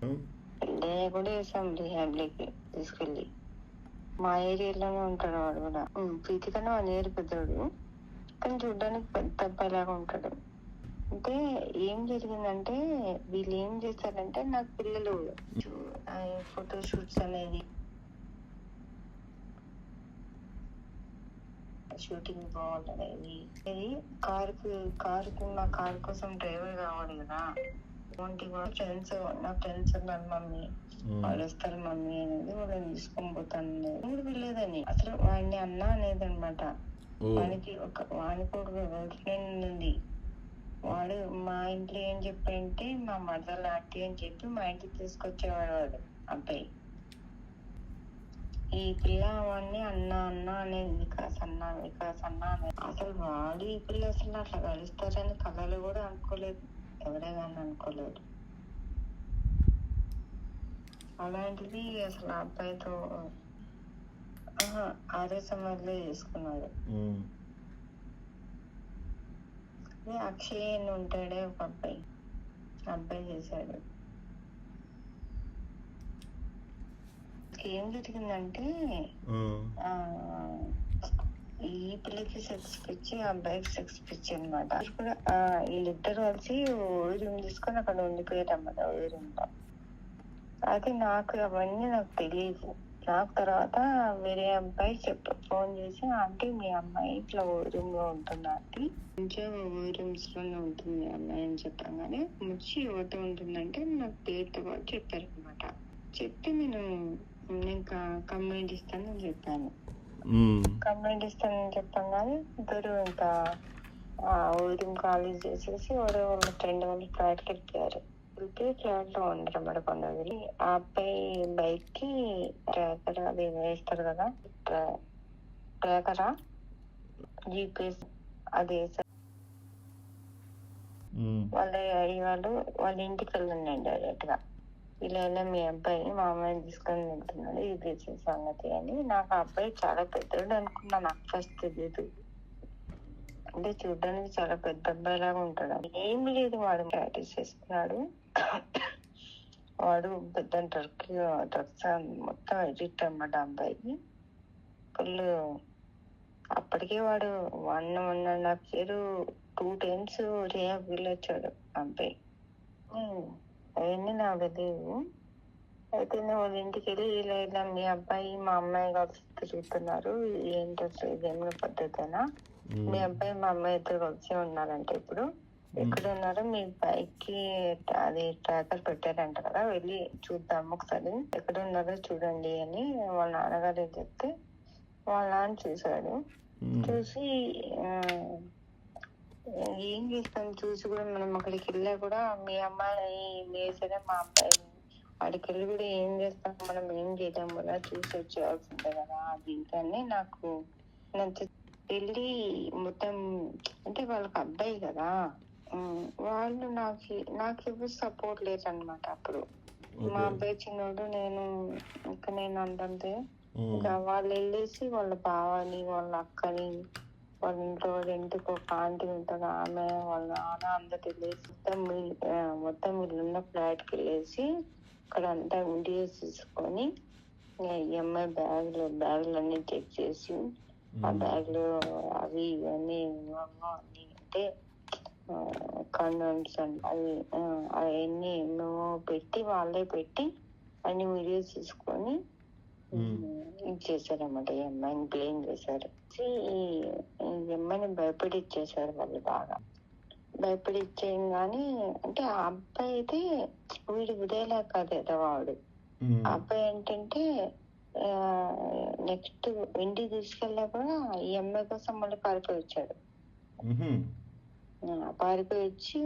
పెళ్ళి కూడా వేసాం రీహాబ్లీకి తీసుకెళ్ళి. మా ఏరియాలోనే ఉంటాడు వాడు కూడా. ప్రీతి కన్నా 1 year పెద్దోడు, కానీ చూడడానికి పెద్ద అబ్బాయిలాగా ఉంటాడు. అంటే ఏం జరిగిందంటే వీళ్ళు ఏం చేస్తారంటే, నాకు పిల్లలు ఫోటో షూట్స్ అనేది షూటింగ్ పోవాలనేది, ఇది కారుకు నా కారు కోసం డ్రైవర్ కావాలి కదా. వంటి కూడా నా ఫ్రెండ్స్ ఉన్నారు మమ్మీ, వాళ్ళు వస్తారు మమ్మీ అనేది, వాళ్ళని తీసుకొని పోతాను అనేది వెళ్ళేదని. అసలు వాడిని అన్నా అనేది అనమాట. వానికి ఒక గర్ల్ ఫ్రెండ్ ఉంది. వాడు మా ఇంట్లో ఏం చెప్పంటే, మా మదర్ లాంటి అని చెప్పి మా ఇంటికి తీసుకొచ్చేవాడు వాడు అబ్బాయి. ఈ పిల్ల వాడిని అన్న అనేది, వికాస్ అన్న అనేది. అసలు వాడు ఈ పిల్ల అసలు అట్లా కలుస్తారని కళలు కూడా అనుకోలేదు, ఎవరైనా అనుకోలేదు. అలాంటిది అసలు ఆ అబ్బాయితో ఆర్య సమాధిలో చేసుకున్నాడు. అక్షయ్ అని ఉంటాడే ఒక అబ్బాయి చేశాడు. ఏం జరిగిందంటే, ఈ పిల్లకి సెక్స్ పిచ్చి, అబ్బాయికి సెక్స్ పిచ్చి అనమాట. కూడా వీళ్ళిద్దరు కలిసి రూమ్ తీసుకొని అక్కడ ఉండిపోయారు అన్నమాట, రూమ్లో. అది అవన్నీ నాకు తెలియదు. నాకు తర్వాత వేరే అబ్బాయి ఫోన్ చేసి, ఆంటీ మీ అమ్మాయి ఇట్లా రూమ్ లో ఉంటుంది ఆంటీ, కొంచెం రూమ్స్ లోనే ఉంటుంది అమ్మాయి అని చెప్పగానే, ముచ్చి ఎవరితో ఉంటుందంటే నాకు పేరుతో పాటు చెప్పారు అనమాట. చెప్తే నేను కంప్లైంట్ ఇస్తానని చెప్పాను. కంప్లైంట్ ఇస్తానని చెప్పగానే ఇద్దరు ఇంకా రూమ్ ఖాళీ చేసేసి ఎవరో వాళ్ళ ఫ్రెండ్ వాళ్ళు ఫ్లాట్కి వెళ్ళిపోయారు. ఫ్లాట్ లో ఉండరన్నమాట కొందరు. ఆ అబ్బాయి బైక్ కి ట్రాకర్ అది వేస్తారు కదా, ట్రాకరా జీపీఎస్ అది వేస్తారు. వాళ్ళ ఇంటికి వెళ్ళండి డైరెక్ట్ గా, ఇలా మీ అబ్బాయి మా అమ్మాయిని తీసుకొని వెళ్తున్నాడు, ఇది సంగతి అని. నాకు ఆ అబ్బాయి చాలా పెద్దోడు అనుకున్నా, నాకు ఫస్ట్ తెలియదు. అంటే చూడడానికి చాలా పెద్ద అబ్బాయి లాగా ఉంటాడు. ఏం లేదు, వాడు ప్రాక్టీస్ చేస్తున్నాడు. వాడు పెద్ద డ్రగ్స్ మొత్తం ఎడిక్ట్ అన్నమాట అబ్బాయి ఫుల్. అప్పటికే వాడు 1.5 year 2 times రిహాబ్ వెళ్ళొచ్చాడు అబ్బాయి. అవన్నీ నాకు తెలియదు. అయితే వాళ్ళ ఇంటికి వెళ్ళి ఇలా మీ అబ్బాయి మా అమ్మాయి కలిసి తిరుగుతున్నారు, ఏంటో ఇదేమైనా పద్ధతేనా, మీ అబ్బాయి మా అమ్మాయి ఇద్దరు కలిసి ఉన్నారంటే ఇప్పుడు ఎక్కడ ఉన్నారో, మీ బైక్ కి అది ట్రాకర్ పెట్టారంట కదా, వెళ్ళి చూద్దాం ఒకసారి, ఎక్కడ ఉన్నారో చూడండి అని వాళ్ళ నాన్నగారు చెప్తే, వాళ్ళ నాన్న చూశాడు. చూసి ఏం చేస్తాం, చూసి కూడా మనం అక్కడికి వెళ్ళా కూడా మీ అమ్మాయి వేసరే మా అబ్బాయి, వాడికి వెళ్ళి కూడా ఏం చేస్తాం, మనం ఏం చేయలేం కదా, చూసి వచ్చేయాల్సిందే కదా అది అని నాకు నచ్చి వెళ్ళి మొత్తం. అంటే వాళ్ళకి అబ్బాయి కదా, వాళ్ళు నాకు ఎవరు సపోర్ట్ లేదనమాట అప్పుడు. మా అబ్బాయి చిన్నోడు, నేను అంతంతే. ఇంకా వాళ్ళు వెళ్ళేసి వాళ్ళ బావని వాళ్ళ అక్కని, వాళ్ళ ఇంట్లో ఇంటికి ఒక ఆంటీ ఉంటుంది, ఆమె వాళ్ళ నాన్న అందరు వెళ్ళేసి మొత్తం వీళ్ళున్న ఫ్లాట్కి వెళ్ళేసి అక్కడ అంతా వీడియోస్ తీసుకొని, ఈఎంఐ బ్యాగులన్నీ చెక్ చేసి, ఆ బ్యాగ్లో అవి ఇవన్నీ అంటే కండోమ్స్ అండ్ అవి అవన్నీ మేము వాళ్ళే పెట్టి అన్ని వీడియోస్ తీసుకొని ఇచ్చేసారన్నమాట. ఈ అమ్మాయిని బ్లేమ్ చేశారు. ఈ అమ్మాయిని భయపడి ఇచ్చేసారు వాళ్ళు, బాగా భయపడి ఇచ్చేయంగానే. అంటే ఆ అబ్బాయి అయితే వీడు విడేలా కాదు ఎదవాడు. ఆ అబ్బాయి ఏంటంటే నెక్స్ట్ ఇంటికి తీసుకెళ్ళా కూడా ఈ అమ్మాయి కోసం మళ్ళీ పారిపోయి వచ్చాడు. పారిపోయి వచ్చి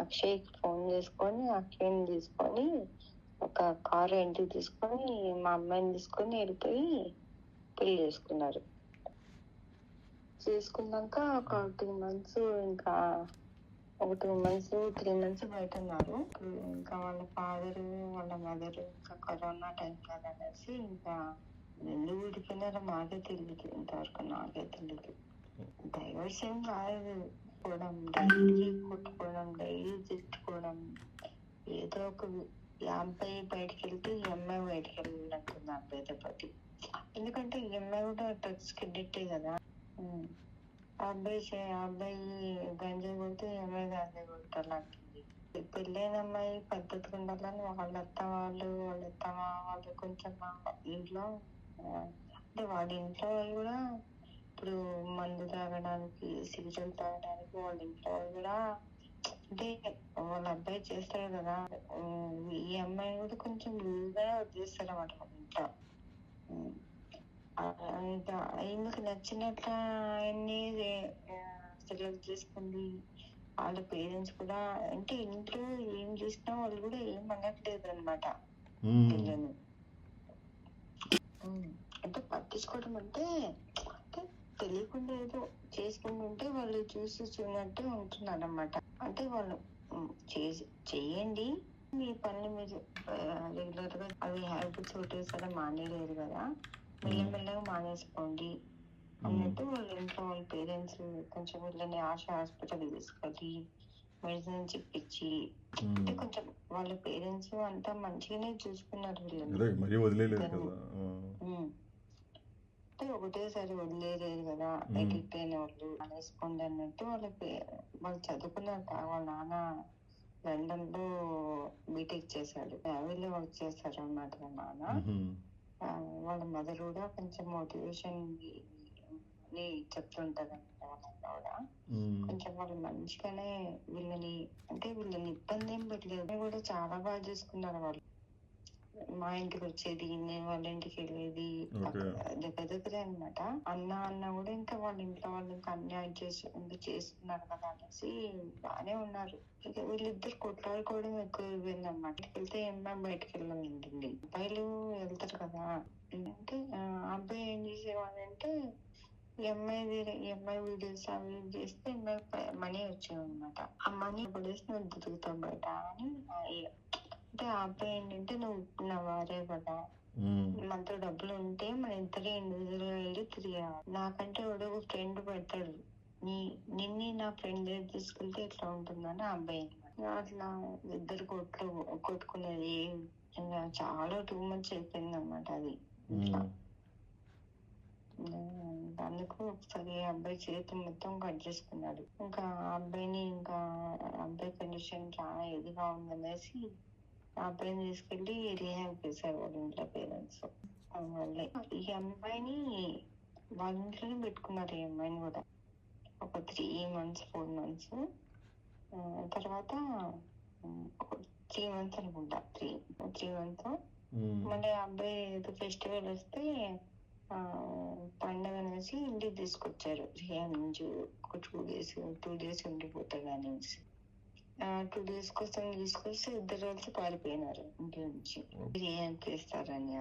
అక్షయ్కి ఫోన్ చేసుకొని, అక్షయ్ని తీసుకొని ఒక కారు ఇంటికి తీసుకొని మా అమ్మాయిని తీసుకొని వెళ్ళిపోయి పెళ్లి చేసుకున్నారు. చేసుకున్నాక ఒక 2 months, ఇంకా ఒక 2 months 3 months బయట ఉన్నారు. ఇంకా వాళ్ళ ఫాదరు వాళ్ళ మదరు ఇంకా కరోనా టైం కాదనేసి ఇంకా ఎందుకు విడిపోయినారో మాకే తెలియదు, ఇంతవరకు నాకే తెలియదు. డైవర్స్ ఏం కాదు, డైలీ కొట్టుకోవడం, డైలీ తిట్టుకోవడం, ఏదో ఒక ఈ అబ్బాయి బయటికి వెళ్తే ఈ అమ్మాయి బయటికి వెళ్ళినట్టుంది ఆ అబ్బాయితో పాటు. ఎందుకంటే ఈ అమ్మాయి కూడా డ్రగ్స్ కి అడిక్టే కదా. ఆ అబ్బాయి గంజాయి కొడితే ఈ అమ్మాయి గంజాయి కొట్టాలంటుంది. పెళ్ళైన అమ్మాయి పద్ధతిగా ఉండాలని వాళ్ళ అత్త వాళ్ళు కొంచెం ఇంట్లో అంటే వాళ్ళ ఇంట్లో వాళ్ళు కూడా ఇప్పుడు మందు తాగడానికి సిగరెట్ తాగడానికి వాళ్ళ ఇంట్లో వాళ్ళు కూడా అంటే వాళ్ళ అబ్బాయి చేస్తాడు కదా. ఈ అమ్మాయి కూడా కొంచెం లూజ్గా వదిలేస్తారు అన్నమాట వాళ్ళ ఇంట్లో. ఇంకా ఈమెకు నచ్చినట్టు ఆయన్ని సెలెక్ట్ చేసుకుంది. వాళ్ళ పేరెంట్స్ కూడా అంటే ఇంట్లో ఏం చేసినా వాళ్ళు కూడా ఏం అనట్లేదు అనమాట పిల్లలు. అంటే పట్టించుకోవడం అంటే తెలియకుండా ఏదో చేసుకుంటుంటే వాళ్ళు చూసి చూడనట్టు ఉంటున్నారు అన్నమాట. అంటే వాళ్ళు చెయ్యండి మీ పనులు మీరు రెగ్యులర్ గా అవి హ్యాబిట్స్ ఒకటేసారి మానేయలేదు కదా, మెల్లమెల్లగా మానేసుకోండి అన్నట్టు వాళ్ళ ఇంట్లో వాళ్ళ పేరెంట్స్ కొంచెం వీళ్ళని హాస్పిటల్ తీసుకెళ్ళి మెడిసిన్ చెప్పించి అంటే కొంచెం వాళ్ళ పేరెంట్స్ అంతా మంచిగానే చూసుకున్నారు వీళ్ళని. అంటే ఒకటేసారి వదిలేయలేదు కదా, ఎడిక్ట్ అయిన వాళ్ళు అనేసుకోండి అన్నట్టు వాళ్ళు చదువుకున్నారు. వాళ్ళ నాన్న లండన్ లో బీటెక్ చేశాడు, ఫ్యామిలీలో వర్క్ చేస్తారు అన్నమాట వాళ్ళ నాన్న. వాళ్ళ మదర్ కూడా కొంచెం మోటివేషన్ అని చెప్తుంటది అన్నమాట. వాళ్ళ అన్న కూడా కొంచెం వాళ్ళు మంచిగానే వీళ్ళని ఇబ్బంది ఏం పెట్టలేదు, కూడా చాలా బాగా చూసుకున్నారు వాళ్ళు. మా ఇంటికి వచ్చేది, నేను వాళ్ళ ఇంటికి వెళ్ళేది, దగ్గరే అనమాట. అన్న కూడా ఇంకా వాళ్ళ ఇంట్లో వాళ్ళు ఇంకా అన్యాయం చేస్తున్నారు కదా అనేసి బానే ఉన్నారు. ఇక వీళ్ళిద్దరు కొట్లాడుకోవడం ఎక్కువ అన్నమాట. వెళ్తే అమ్మాయి బయటకు వెళ్ళాలంటుంది, అబ్బాయిలు వెళ్తారు కదా. అంటే అబ్బాయి ఏం చేసేవాడంటే ఈ అమ్మాయి వీడియోస్ అవి చేస్తే మనీ వచ్చేవి అనమాట. ఆ మనీ పడేసి నువ్వు తిరుగుతావు బయట అని. అంటే ఆ అబ్బాయి ఏంటంటే నువ్వు నా వారే కదా, మనతో డబ్బులు ఉంటే మన ఇద్దరే ఇండివిజువల్ గా వెళ్ళి తిరిగాడు. నాకంటే ఎవడో ఒక ఫ్రెండ్ పెడతాడు, నిన్ను నా ఫ్రెండ్ దగ్గర తీసుకెళ్తే ఎట్లా ఉంటుందని ఆ అబ్బాయి. అట్లా ఇద్దరు కొట్టుకునేది ఇంకా చాలా 2 months అయిపోయింది అన్నమాట అది. అందుకు ఒకసారి అబ్బాయి చేతి మొత్తం కట్ చేసుకున్నాడు. ఇంకా అబ్బాయి కండిషన్ చాలా ఇదిగా ఉందనేసి ఆ అబ్బాయిని తీసుకెళ్లి రీహాబ్ చేశారు వాళ్ళ ఇంట్లో పేరెంట్స్. ఈ అమ్మాయిని వాళ్ళ ఇంట్లోనే పెట్టుకున్నారు. ఈ అమ్మాయిని కూడా ఒక 3 months 4 months తర్వాత 3 months అనుకుంటా, 3 months మళ్ళీ ఆ అబ్బాయి ఏదో ఫెస్టివల్ వస్తే పండగ అనేసి ఇంటికి తీసుకొచ్చారు. రిహాబ్ నుంచి ఒక 2 days ఉండిపోతాడు అనేసి 2 days కోసం తీసుకొస్తే ఇద్దరు కలిసి పారిపోయినారు ఇంటి నుంచి, ఏం చేస్తారని.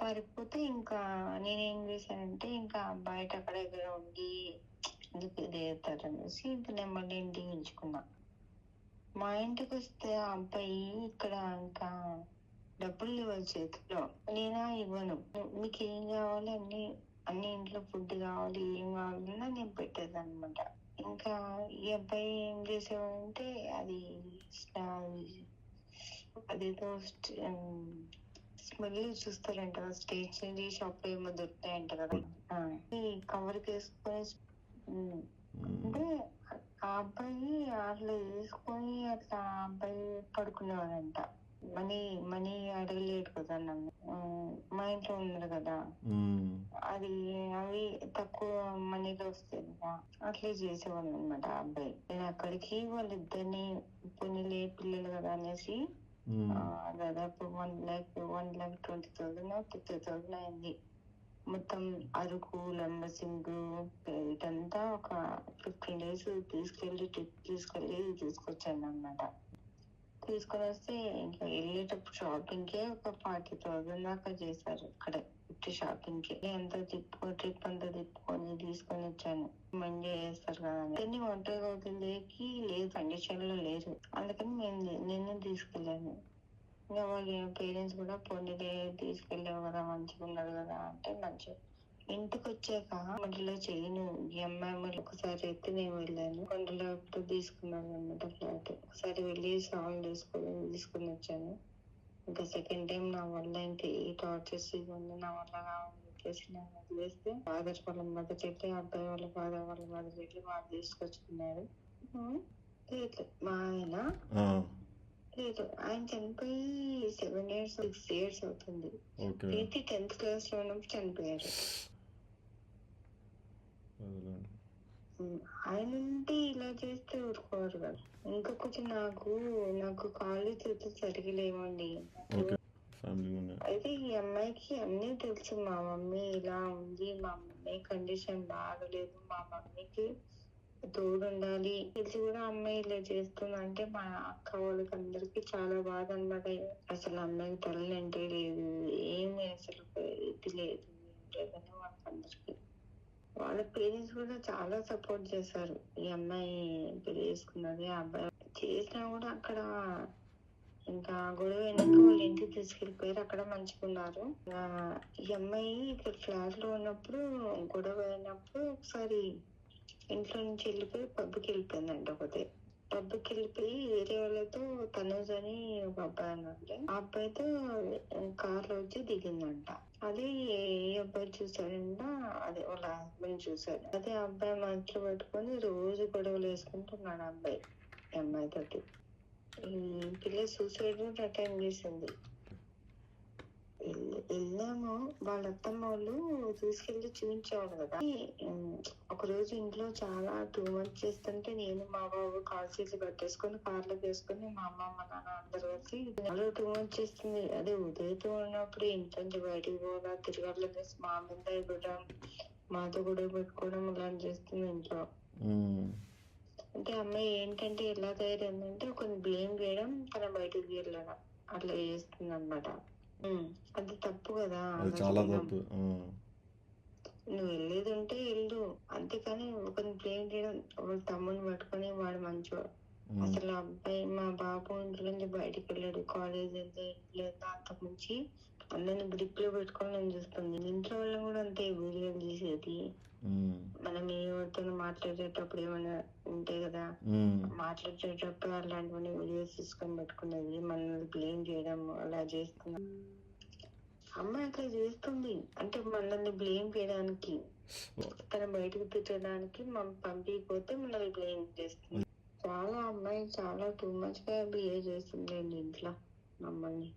పారిపోతే ఇంకా నేనేం చేశానంటే ఇంకా బయట అక్కడ దగ్గర ఉండి ఎందుకు ఇదేస్తారనేసి ఇంకా నేను మళ్ళీ ఇంటికి ఉంచుకున్నా. మా ఇంటికి వస్తే ఆ అబ్బాయి ఇక్కడ ఇంకా డబ్బులు ఇవ్వాలి చేతిలో, నేనా ఇవ్వను, మీకు ఏం కావాలి అన్ని ఇంట్లో ఫుడ్ కావాలి, ఏం కావాలన్నా నేను పెట్టేది అనమాట. ఇంకా ఈ అబ్బాయి ఏం చేసేవాడంటే అదేదో స్మెల్ చూస్తారంట కదా, స్టేషనరీ షాప్ లో ఏమో దొరుకుతాయంట కదా, కవర్ వేసుకొని అంటే ఆ అబ్బాయి అట్లా వేసుకొని అట్లా అబ్బాయి పడుకునేవాడంట. మనీ అడగలేడు కదా నన్ను, మా ఇంట్లో ఉన్నారు కదా, అవి తక్కువ మనీలో వస్తాయి కదా, అట్లే చేసేవాళ్ళు అనమాట ఆ అబ్బాయి. నేను అక్కడికి వాళ్ళిద్దరిని పొన్నిలే పిల్లలు కదా అనేసి దాదాపు 1,20,000 50,000 అయింది. మొత్తం అరకు లంబసింగ్ ఇదంతా ఒక 15 days ట్రిప్ తీసుకెళ్ళి తీసుకొచ్చాను అనమాట. తీసుకొని వస్తే ఇంకా వెళ్ళేటప్పుడు షాపింగ్ కే ఒక 40,000 దాకా చేశారు అక్కడ షాపింగ్ కి. ట్రిప్ అంతా తిప్పుకొని తీసుకొని వచ్చాను. ఎంజాయ్ చేస్తారు కదా అని ఒంటరిగా వదిలేకి లేదు, కండిషన్ లో లేరు, అందుకని నేను తీసుకెళ్ళాను. ఇంకా వాళ్ళ పేరెంట్స్ కూడా పొందిలే తీసుకెళ్ళావు కదా మంచిగా ఉన్నారు కదా అంటే ఇంటికొచ్చాక మళ్ళీ చేయను. ఈ అమ్మాయి మళ్ళీ ఒకసారి అయితే నేను వెళ్ళాను. కొండలో ఎప్పుడు తీసుకున్నాను అనమాట ఫ్లాట్. ఒకసారి వెళ్ళి సాల్వ్ తీసుకుని వచ్చాను. ఇంకా సెకండ్ టైం నా వల్ల ఇంకా ఏ టార్చర్స్ ఇవన్నీ నా వల్ల కావాలని చెప్పేసి నేను వదిలేస్తే ఫాదర్ వాళ్ళ మదర్ చెల్లి, అబ్బాయి వాళ్ళ ఫాదర్ వాళ్ళ మదర్ చెల్లి వాళ్ళు తీసుకొచ్చుకున్నారు. లేదు మా ఆయన లేదు, ఆయన చనిపోయి 7 years 6 years అవుతుంది. ప్రీతి 10th class లో ఉన్నప్పుడు చనిపోయారు. ఆయన ఉంటే ఇలా చేస్తే ఊరుకోరు కదా. ఇంకా కొంచెం నాకు కాళ్ళు చేతులు సరిగా లేవండి. అయితే ఈ అమ్మాయికి అన్నీ తెలుసు. మా మమ్మీ ఇలా ఉంది, మా మమ్మీ కండిషన్ బాగలేదు, మా మమ్మీకి తోడు ఉండాలి తెలిసి కూడా అమ్మాయి ఇలా చేస్తుంది అంటే మా అక్క వాళ్ళకి అందరికి చాలా బాధ అన్నమాట. అసలు అమ్మాయికి తల్లి అంటే లేదు, ఏమి అసలు ఇది లేదు, లేదని వాళ్ళకందరికి. వాళ్ళ పేరెంట్స్ కూడా చాలా సపోర్ట్ చేశారు. ఈ అమ్మాయి పెళ్లి చేసుకున్నది, ఆ అబ్బాయి చేసినా కూడా అక్కడ ఇంకా గొడవ అయినాక వాళ్ళ ఇంటికి తీసుకెళ్ళిపోయారు. అక్కడ మంచుకున్నారు. ఈ అమ్మాయి ఇక్కడ ఫ్లాట్ లో ఉన్నప్పుడు గొడవ అయినప్పుడు ఒకసారి ఇంట్లో నుంచి వెళ్ళిపోయి పబ్కి వెళ్ళిపోయిందంట. ఒకటే పబ్కి వెళ్ళిపోయి వేరే వాళ్ళతో తనూజ్ అని ఒక అబ్బాయి అన్నట్టు ఆ అబ్బాయితో కార్ లో వచ్చి దిగిందంట. అదే ఏ అబ్బాయి చూసాడంట, అదే వాళ్ళ హస్బెండ్ చూసాడు. అదే అబ్బాయి మనసులో పెట్టుకొని రోజు గొడవలు వేసుకుంటున్నాడు అబ్బాయి అమ్మాయి తోటి. ఈ పిల్ల సూసైడ్ అటెండ్ చేసింది. వెళ్ళాము, వాళ్ళ అత్తమ్మ వాళ్ళు తీసుకెళ్లి చూపించేవాళ్ళు కదా. ఒక రోజు ఇంట్లో చాలా టూ మంత్స్ చేస్తుంటే నేను మా బాబు కాల్ చేసి కట్టేసుకుని కార్లో వేసుకుని మా అమ్మ మా నాన్న అందరు కలిసి చాలా టూ మంత్స్ చేస్తుంది. అదే ఉదయతో ఉన్నప్పుడు ఇంట్లో బయటికి పోవాలా, తిరగాలి, మా మీద ఇవ్వడం, మాతో గొడవ పెట్టుకోవడం ఇలాంటి చేస్తుంది ఇంట్లో. అంటే అమ్మాయి ఏంటంటే ఎలా తయారైందంటే కొన్ని బ్లేమ్ చేయడం, తన బయటకు వెళ్ళడం అట్లా చేస్తుంది అనమాట. అది తప్పు కదా. చాలా తప్పు. నువ్వు వెళ్ళేది ఉంటే వెళ్ళు, అంతేకాని ఒకరిని బ్లేమ్ చేయడం. వాళ్ళ తమ్ముని పట్టుకొని వాడు మంచివాడు. అసలు అబ్బాయి మా బాబు ఇంట్లో నుంచి బయటికి వెళ్ళాడు, కాలేజ్ వెళ్తే ఇంట్లో అంతకు మించి అందరిని గ్రిప్ లో పెట్టుకొని నేను చూస్తుంది. ఇంట్లో వాళ్ళని కూడా అంతే వీడియోలు తీసేది. మనం ఎవరితో మాట్లాడేటప్పుడు ఏమైనా ఉంటాయి కదా, మాట్లాడేటప్పుడు అలాంటివన్నీ వీడియోస్ తీసుకొని పెట్టుకునేది, మనల్ని బ్లేమ్ చేయడం అలా చేస్తున్నాం. అమ్మాయి అట్లా చేస్తుంది అంటే మనల్ని బ్లేమ్ చేయడానికి, తన బయటకు తిట్టడానికి పంపిపోతే మనల్ని బ్లేమ్ చేస్తుంది. చాలా అమ్మాయి చాలా టూ మచ్ గా బిహేవ్ చేస్తుంది ఇంట్లో మమ్మల్ని.